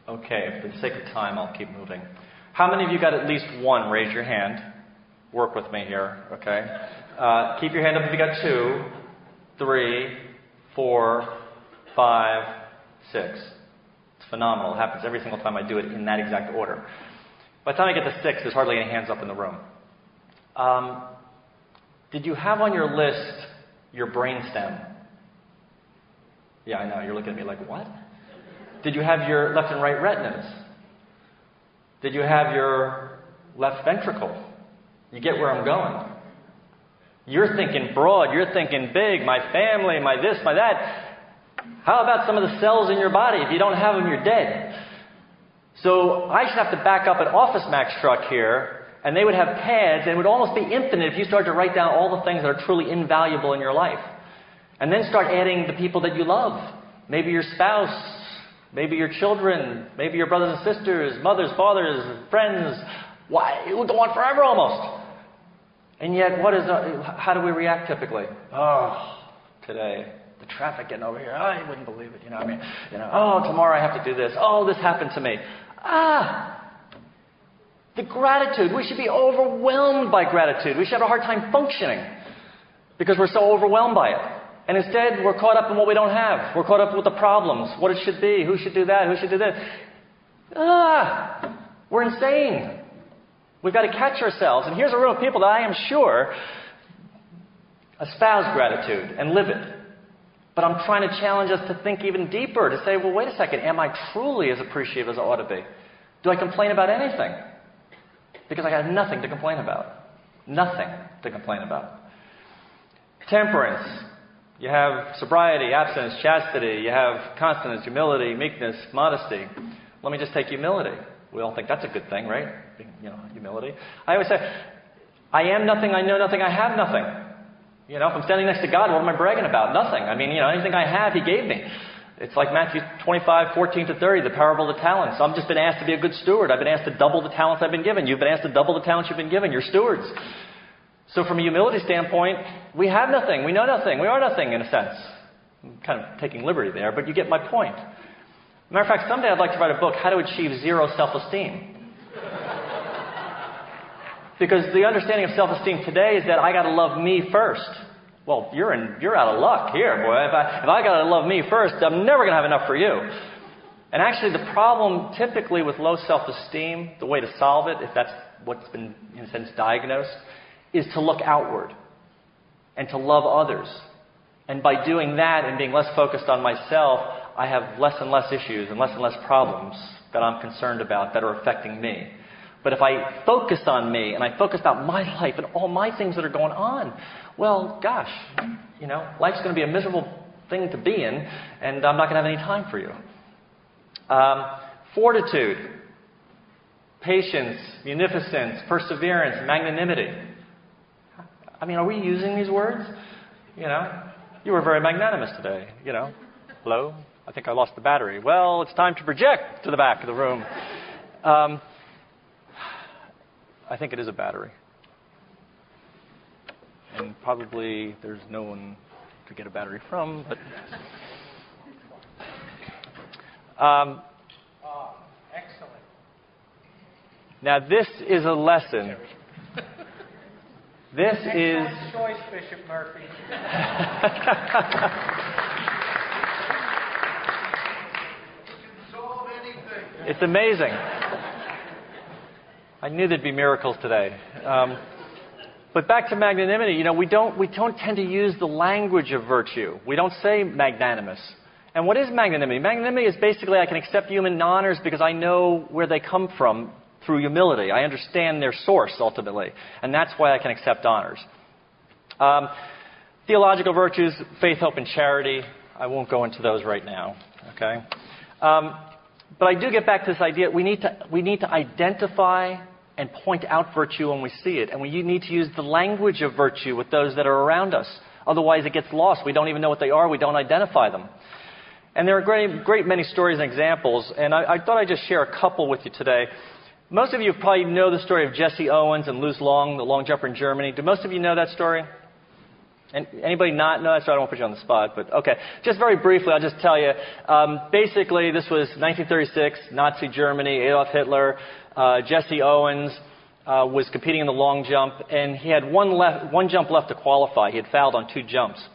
Okay, for the sake of time, I'll keep moving. How many of you got at least one? Raise your hand. Work with me here, okay? Keep your hand up if you got 2, 3, 4, 5, 6. It's phenomenal. It happens every single time I do it in that exact order. By the time I get to 6, there's hardly any hands up in the room. Did you have on your list your brainstem? Yeah, I know. You're looking at me like, what? Did you have your left and right retinas? Did you have your left ventricle? You get where I'm going. You're thinking broad. You're thinking big. My family, my this, my that. How about some of the cells in your body? If you don't have them, you're dead. So I should have to back up an Office Max truck here, and they would have pads, and it would almost be infinite if you started to write down all the things that are truly invaluable in your life. And then start adding the people that you love. Maybe your spouse, maybe your children, maybe your brothers and sisters, mothers, fathers, friends. Why? It would go on forever almost. And yet, how do we react typically? Oh, today, the traffic getting over here. I wouldn't believe it. Oh, tomorrow I have to do this. Oh, this happened to me. The gratitude. We should be overwhelmed by gratitude. We should have a hard time functioning because we're so overwhelmed by it. And instead, we're caught up in what we don't have. We're caught up with the problems, what it should be, who should do that, who should do this. We're insane. We've got to catch ourselves. And here's a room of people that I am sure espouse gratitude and live it. But I'm trying to challenge us to think even deeper, to say, well, wait a second, am I truly as appreciative as I ought to be? Do I complain about anything? Because I got nothing to complain about. Nothing to complain about. Temperance. You have sobriety, abstinence, chastity. You have continence, humility, meekness, modesty. Let me just take humility. We all think that's a good thing, right? Humility. I always say, I am nothing, I know nothing, I have nothing. If I'm standing next to God, what am I bragging about? Nothing. Anything I have, He gave me. It's like Matthew 25:14-30, the parable of the talents. I've just been asked to be a good steward. I've been asked to double the talents I've been given. You've been asked to double the talents you've been given. You're stewards. So from a humility standpoint, we have nothing. We know nothing. We are nothing, in a sense. I'm kind of taking liberty there, but you get my point. Matter of fact, someday I'd like to write a book, How to Achieve Zero Self-Esteem. Because the understanding of self-esteem today is that I got to love me first. Well, you're out of luck here, boy. If I got to love me first, I'm never going to have enough for you. And actually, the problem typically with low self-esteem, the way to solve it, if that's what's been, in a sense, diagnosed, is to look outward and to love others. And by doing that and being less focused on myself, I have less and less issues and less problems that I'm concerned about that are affecting me. But if I focus on me and I focus on my life and all my things that are going on, well, gosh, life's going to be a miserable thing to be in, and I'm not going to have any time for you. Fortitude, patience, munificence, perseverance, magnanimity. Are we using these words? You were very magnanimous today. Hello? I think I lost the battery. Well, it's time to project to the back of the room. I think it is a battery. And probably there's no one to get a battery from, but... Excellent. Now, this is a lesson. This is... Excellent choice, Bishop Murphy. It's amazing. I knew there'd be miracles today. But back to magnanimity, we don't tend to use the language of virtue. We don't say magnanimous. And what is magnanimity? Magnanimity is basically I can accept human honors because I know where they come from through humility. I understand their source, ultimately. And that's why I can accept honors. Theological virtues, faith, hope, and charity. I won't go into those right now. Okay? But I do get back to this idea. We need to identify and point out virtue when we see it. And we need to use the language of virtue with those that are around us. Otherwise, it gets lost. We don't even know what they are. We don't identify them. And there are great many stories and examples. And I thought I'd just share a couple with you today. Most of you probably know the story of Jesse Owens and Luz Long, the long jumper in Germany. Do most of you know that story? And anybody not know? That's right, I won't put you on the spot, but okay. Just very briefly, I'll just tell you. Basically, this was 1936, Nazi Germany, Adolf Hitler. Jesse Owens was competing in the long jump, and he had one jump left to qualify. He had fouled on 2 jumps.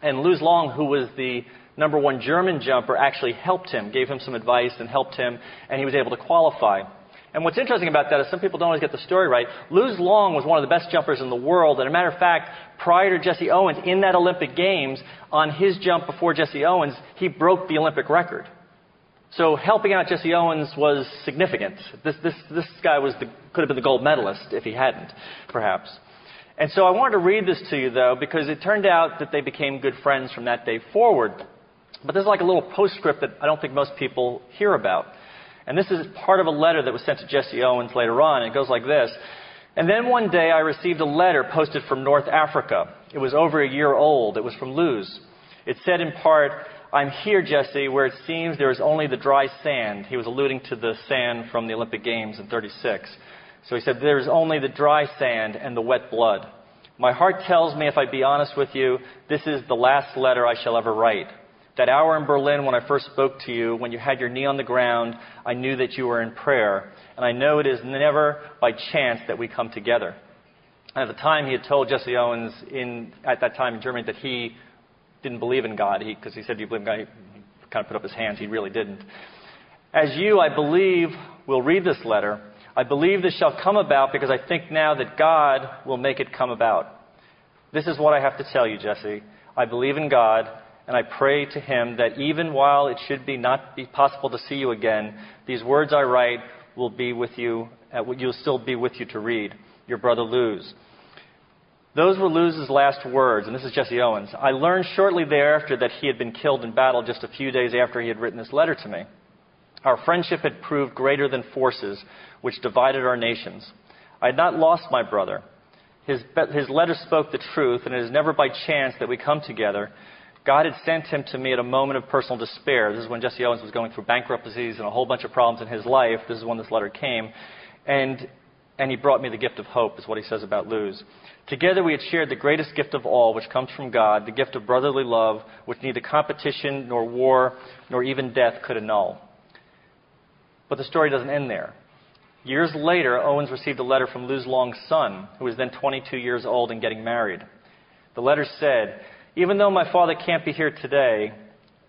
And Luz Long, who was the number 1 German jumper, actually helped him, gave him some advice and helped him, and he was able to qualify. And what's interesting about that is some people don't always get the story right. Luz Long was one of the best jumpers in the world. And as a matter of fact, prior to Jesse Owens, in that Olympic Games, on his jump before Jesse Owens, he broke the Olympic record. So helping out Jesse Owens was significant. This guy could have been the gold medalist if he hadn't, perhaps. And so I wanted to read this to you, though, because it turned out that they became good friends from that day forward. But this is like a little postscript that I don't think most people hear about. And this is part of a letter that was sent to Jesse Owens later on. It goes like this. And then one day I received a letter posted from North Africa. It was over a year old. It was from Luz. It said in part, "I'm here, Jesse, where it seems there is only the dry sand." He was alluding to the sand from the Olympic Games in 36. So he said, "There is only the dry sand and the wet blood. My heart tells me, if I be honest with you, this is the last letter I shall ever write. That hour in Berlin when I first spoke to you, when you had your knee on the ground, I knew that you were in prayer. And I know it is never by chance that we come together." And at the time, he had told Jesse Owens at that time in Germany that he didn't believe in God. Because he said, "Do you believe in God?" He kind of put up his hands. He really didn't. "As you, I believe, will read this letter, I believe this shall come about because I think now that God will make it come about. This is what I have to tell you, Jesse. I believe in God, and I pray to Him that even while it should not be possible to see you again, these words I write will be with you, you'll still be with you to read. Your brother Luz." Those were Luz's last words, and this is Jesse Owens. "I learned shortly thereafter that he had been killed in battle just a few days after he had written this letter to me. Our friendship had proved greater than forces which divided our nations. I had not lost my brother. His letter spoke the truth, and it is never by chance that we come together. God had sent him to me at a moment of personal despair." This is when Jesse Owens was going through bankruptcies and a whole bunch of problems in his life. This is when this letter came. And he brought me the gift of hope, is what he says about Luz. "Together we had shared the greatest gift of all, which comes from God, the gift of brotherly love, which neither competition nor war nor even death could annul." But the story doesn't end there. Years later, Owens received a letter from Luz Long's son, who was then 22 years old and getting married. The letter said, "Even though my father can't be here today,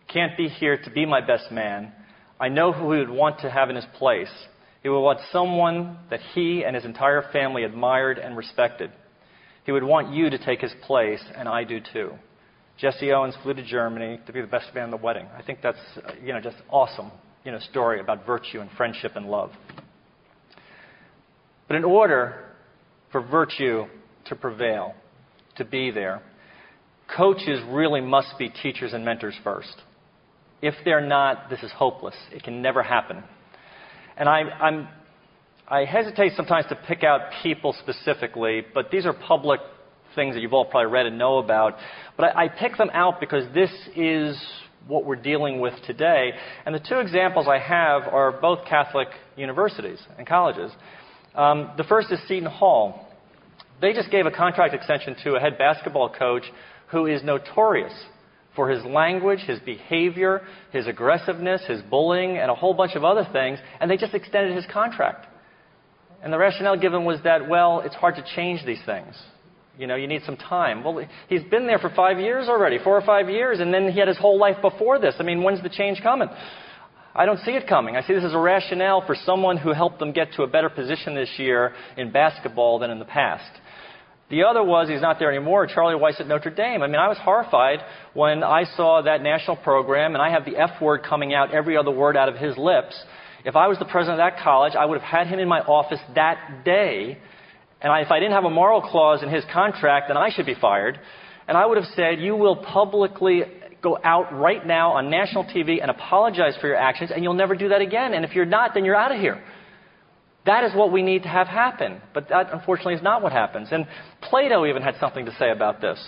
can't be here to be my best man, I know who he would want to have in his place. He would want someone that he and his entire family admired and respected. He would want you to take his place, and I do too. Jesse Owens flew to Germany to be the best man at the wedding." I think that's, just awesome, story about virtue and friendship and love. But in order for virtue to prevail, to be there, coaches really must be teachers and mentors first. If they're not, this is hopeless. It can never happen. And I hesitate sometimes to pick out people specifically, but these are public things that you've all probably read and know about. But I pick them out because this is what we're dealing with today. And the 2 examples I have are both Catholic universities and colleges. The first is Seton Hall. They just gave a contract extension to a head basketball coach who is notorious for his language, his behavior, his aggressiveness, his bullying, and a whole bunch of other things, and they just extended his contract. And the rationale given was that, well, it's hard to change these things. You need some time. Well, he's been there for 5 years already, 4 or 5 years, and then he had his whole life before this. I mean, when's the change coming? I don't see it coming. I see this as a rationale for someone who helped them get to a better position this year in basketball than in the past. The other was, he's not there anymore, Charlie Weiss at Notre Dame. I mean, I was horrified when I saw that national program, and I have the F word coming out, every other word out of his lips. If I was the president of that college, I would have had him in my office that day. And if I didn't have a moral clause in his contract, then I should be fired. And I would have said, you will publicly go out right now on national TV and apologize for your actions, and you'll never do that again. And if you're not, then you're out of here. That is what we need to have happen. But that, unfortunately, is not what happens. And Plato even had something to say about this.